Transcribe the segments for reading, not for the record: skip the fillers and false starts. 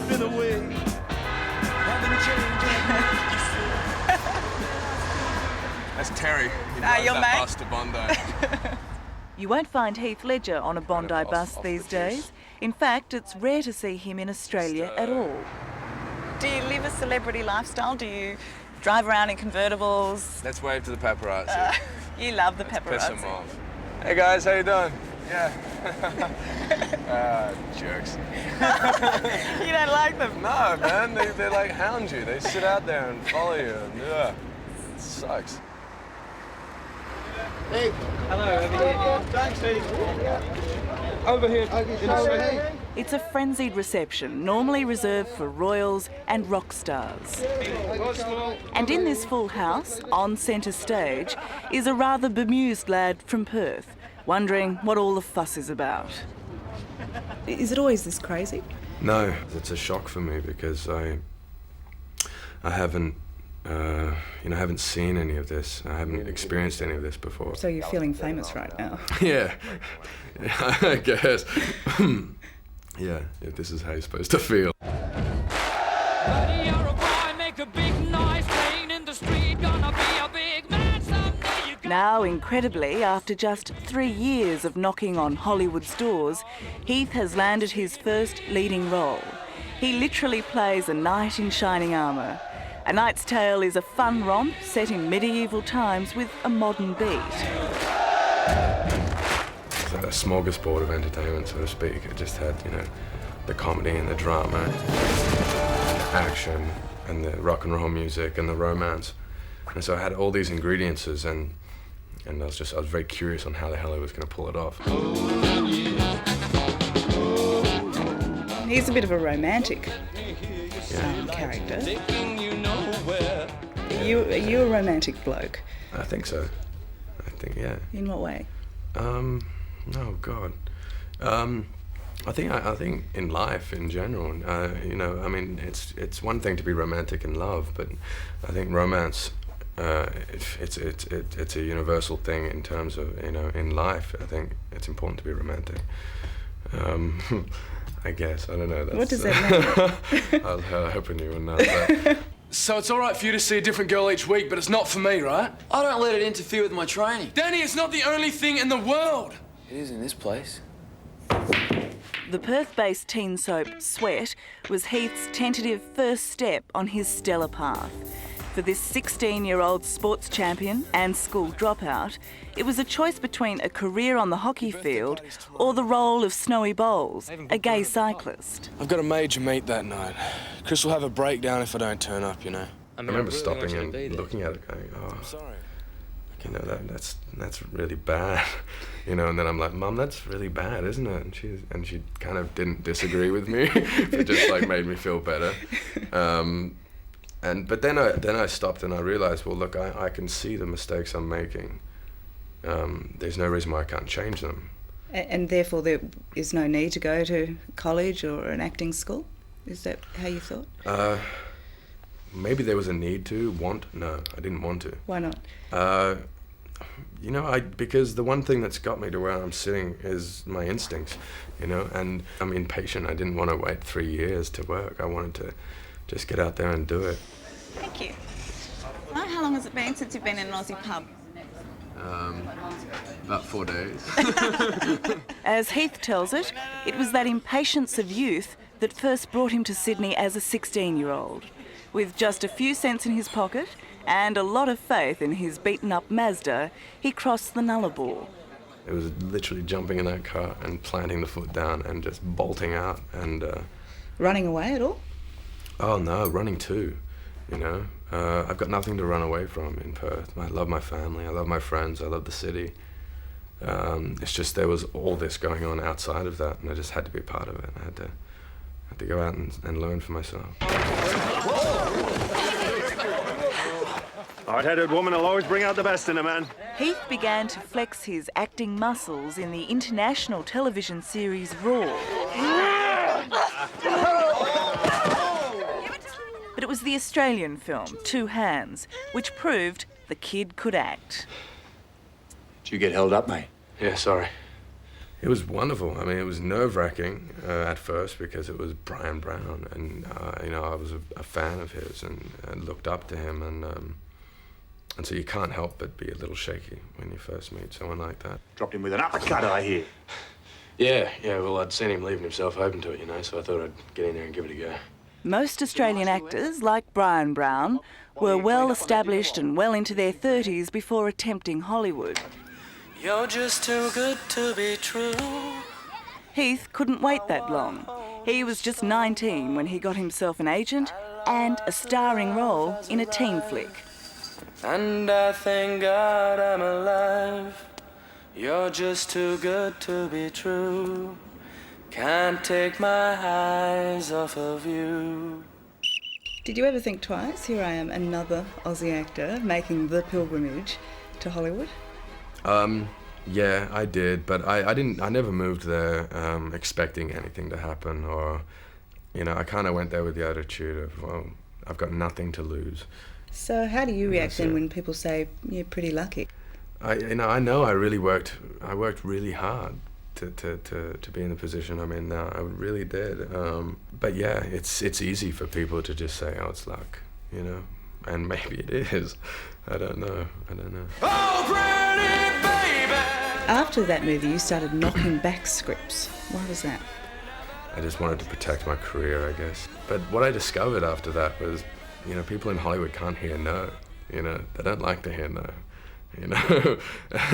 been away. Haven't changed. That's Terry. He Ah, drives your that mate? bus to Bondi. You won't find Heath Ledger on a Bondi bus these days. In fact, it's rare to see him in Australia at all. Do you live a celebrity lifestyle? Do you drive around in convertibles? Let's wave to the paparazzi. You love the Let's piss them paparazzi. off. Hey guys, how you doing? Yeah. Jerks. You don't like them? No, man, they like hound you. They sit out there and follow you, and yeah, it sucks. Hey. Hello, over here. Thanks, Steve. Over here. It's a frenzied reception, normally reserved for royals and rock stars. And in this full house, on centre stage, is a rather bemused lad from Perth, wondering what all the fuss is about. Is it always this crazy? No, it's a shock for me because I haven't, I haven't seen any of this. I haven't experienced any of this before. So you're feeling famous right now? Yeah, I guess. Yeah, if this is how you're supposed to feel. Buddy, you're a boy, make a big noise, playing in the street, gonna be a big man someday. Now, incredibly, after just 3 years of knocking on Hollywood's doors, Heath has landed his first leading role. He literally plays a knight in shining armour. A Knight's Tale is a fun romp set in medieval times with a modern beat. It's like a smorgasbord of entertainment, so to speak. It just had, the comedy and the drama, the action, and the rock and roll music and the romance. And so I had all these ingredients, and I was very curious on how the hell I was going to pull it off. He's a bit of a romantic character. Are you a romantic bloke? I think so. Yeah. In what way? Oh God. I think in life in general, it's one thing to be romantic in love, but I think romance, it's a universal thing in terms of, in life. I think it's important to be romantic. I guess, I don't know. What does that mean? I was hoping you would know that. So it's all right for you to see a different girl each week, but it's not for me, right? I don't let it interfere with my training. Danny, it's not the only thing in the world. It is in this place. The Perth-based teen soap Sweat was Heath's tentative first step on his stellar path. For this 16-year-old sports champion and school dropout, it was a choice between a career on the hockey field or the role of Snowy Bowles, a gay cyclist. I've got a major meet that night. Chris will have a breakdown if I don't turn up, I remember stopping and looking at it going, I'm sorry. That's really bad. And then I'm like, Mum, that's really bad, isn't it? And she kind of didn't disagree with me. It just made me feel better. But then I stopped and I realized, well, look, I can see the mistakes I'm making. There's no reason why I can't change them. And therefore there is no need to go to college or an acting school? Is that how you thought? Maybe there was a need to, no, I didn't want to. Why not? Because the one thing that's got me to where I'm sitting is my instincts, and I'm impatient. I didn't want to wait 3 years to work. I wanted to just get out there and do it. Thank you. How long has it been since you've been in an Aussie pub? About 4 days. As Heath tells it, it was that impatience of youth that first brought him to Sydney as a 16-year-old. With just a few cents in his pocket and a lot of faith in his beaten-up Mazda, he crossed the Nullarbor. It was literally jumping in that car and planting the foot down and just bolting out and... Running away at all? Oh no, running too, I've got nothing to run away from in Perth. I love my family, I love my friends, I love the city. It's just there was all this going on outside of that, and I just had to be a part of it. I had to go out and learn for myself. Hard-headed woman will always bring out the best in a man. Heath began to flex his acting muscles in the international television series Raw. But it was the Australian film, Two Hands, which proved the kid could act. Did you get held up, mate? Yeah, sorry. It was wonderful. I mean, it was nerve-wracking at first because it was Brian Brown, and I was a fan of his and looked up to him, and so you can't help but be a little shaky when you first meet someone like that. Dropped him with an uppercut, I hear. Yeah, well, I'd seen him leaving himself open to it, so I thought I'd get in there and give it a go. Most Australian actors, like Brian Brown, were well established and well into their 30s before attempting Hollywood. You're just too good to be true. Heath couldn't wait that long. He was just 19 when he got himself an agent and a starring role in a teen flick. And I thank God I'm alive. You're just too good to be true. Can't take my eyes off of you. Did you ever think twice, here I am, another Aussie actor making the pilgrimage to Hollywood? Yeah, I did, but I never moved there expecting anything to happen, or, I kind of went there with the attitude of, well, I've got nothing to lose. So how do you react then when people say you're pretty lucky? I know I worked really hard to be in the position I'm in now. I really did. But yeah, it's easy for people to just say, oh, it's luck, and maybe it is. I don't know. Oh, pretty baby! After that movie, you started knocking back scripts. Why was that? I just wanted to protect my career, I guess. But what I discovered after that was, people in Hollywood can't hear no. They don't like to hear no.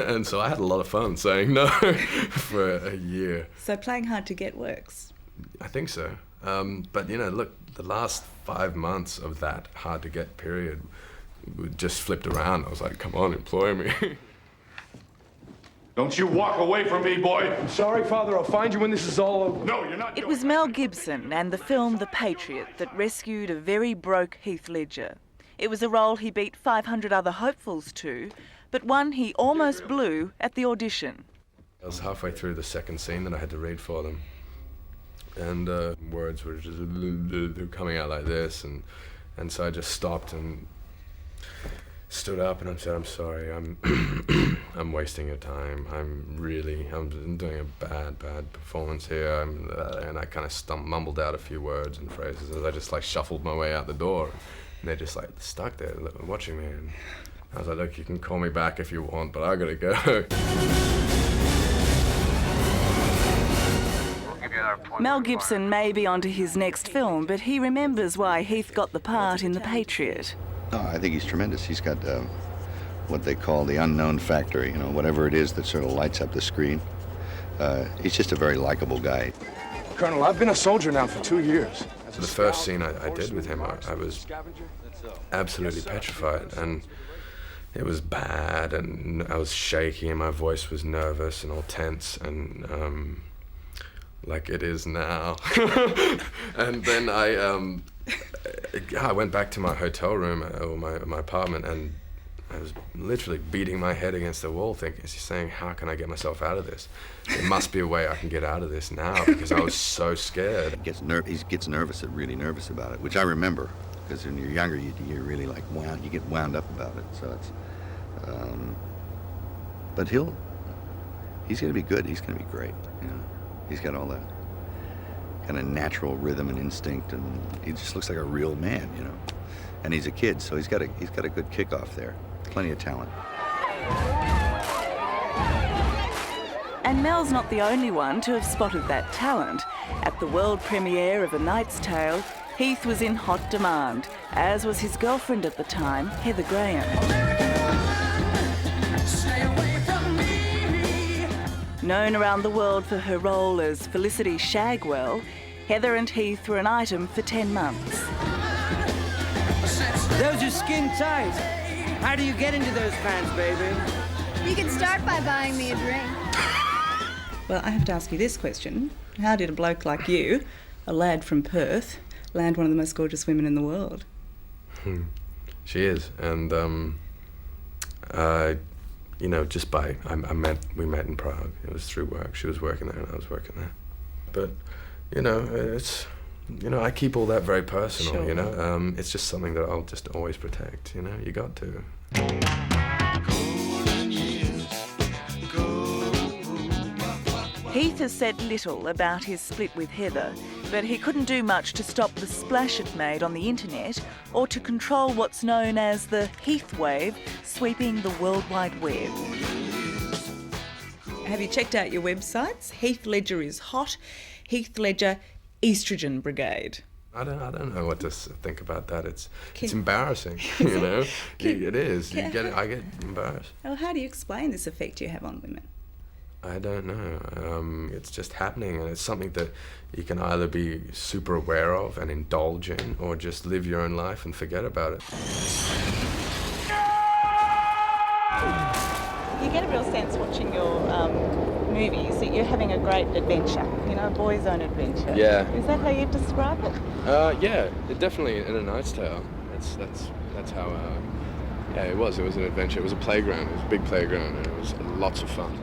And so I had a lot of fun saying no for a year. So playing hard to get works? I think so. But, look, the last 5 months of that hard to get period just flipped around. I was like, come on, employ me. Don't you walk away from me, boy. I'm sorry, Father. I'll find you when this is all over. No, you're not. It was Mel Gibson and the film The Patriot that rescued a very broke Heath Ledger. It was a role he beat 500 other hopefuls to, but one he almost blew at the audition. I was halfway through the second scene that I had to read for them, and words were just coming out like this, and so I just stopped and stood up and I said, I'm sorry, I'm wasting your time. I'm doing a bad performance here. And I kind of mumbled out a few words and phrases as I just shuffled my way out the door. And they're just stuck there watching me. And I was like, look, you can call me back if you want, but I gotta go. Mel Gibson may be onto his next film, but he remembers why Heath got the part in The Patriot. No, I think he's tremendous. He's got what they call the unknown factor, whatever it is that sort of lights up the screen. He's just a very likable guy. Colonel, I've been a soldier now for 2 years. So the first scene I did with him, I was absolutely petrified, and it was bad, and I was shaky, and my voice was nervous and all tense, and like it is now. And then I went back to my hotel room or my apartment, and I was literally beating my head against the wall, saying, how can I get myself out of this? There must be a way I can get out of this now, because I was so scared. He gets nervous, really nervous about it, which I remember, because when you're younger, you're really you get wound up about it. So it's, but he's going to be good. He's going to be great. He's got all that kind of natural rhythm and instinct, and he just looks like a real man, And he's a kid, so he's got a good kickoff there. Plenty of talent. And Mel's not the only one to have spotted that talent. At the world premiere of A Knight's Tale, Heath was in hot demand, as was his girlfriend at the time, Heather Graham. Known around the world for her role as Felicity Shagwell, Heather and Heath were an item for 10 months. Those are skin tight. How do you get into those pants, baby? You can start by buying me a drink. Well, I have to ask you this question. How did a bloke like you, a lad from Perth, land one of the most gorgeous women in the world? She is, and we met in Prague. It was through work. She was working there and I was working there. But, I keep all that very personal, Sure. It's just something that I'll just always protect, you got to. Heath has said little about his split with Heather, but he couldn't do much to stop the splash it made on the internet or to control what's known as the Heath wave sweeping the World Wide Web. Have you checked out your websites? Heath Ledger is hot. Heath Ledger Estrogen Brigade. I don't know what to think about that. It's embarrassing, you know. It is. I get embarrassed. Well, how do you explain this effect you have on women? I don't know. It's just happening, and it's something that you can either be super aware of and indulge in, or just live your own life and forget about it. You get a real sense watching your movies that you're having a great adventure, you know, a boy's own adventure. Yeah. Is that how you describe it? Yeah, it definitely in A Knight's Tale. That's how. Yeah, it was. It was an adventure. It was a playground. It was a big playground, and it was lots of fun.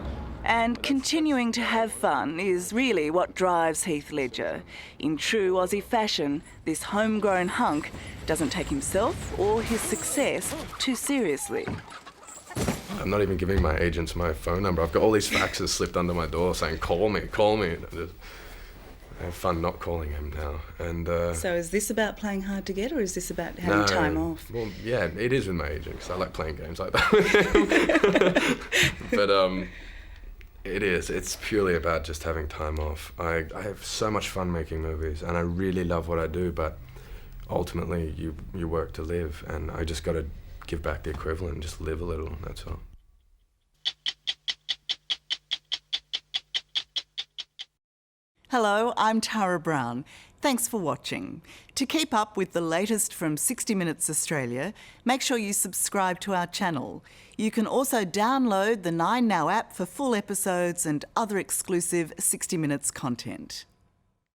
And continuing to have fun is really what drives Heath Ledger. In true Aussie fashion, this homegrown hunk doesn't take himself or his success too seriously. I'm not even giving my agents my phone number. I've got all these faxes slipped under my door saying, call me. I have fun not calling him now. And So is this about playing hard to get, or is this about having time off? Well, yeah, it is with my agent, because I like playing games like that with him. But it is. It's purely about just having time off. I have so much fun making movies, and I really love what I do, but ultimately you work to live, and I just got to give back the equivalent and just live a little, that's all. Hello, I'm Tara Brown. Thanks for watching. To keep up with the latest from 60 Minutes Australia, make sure you subscribe to our channel. You can also download the 9Now app for full episodes and other exclusive 60 Minutes content.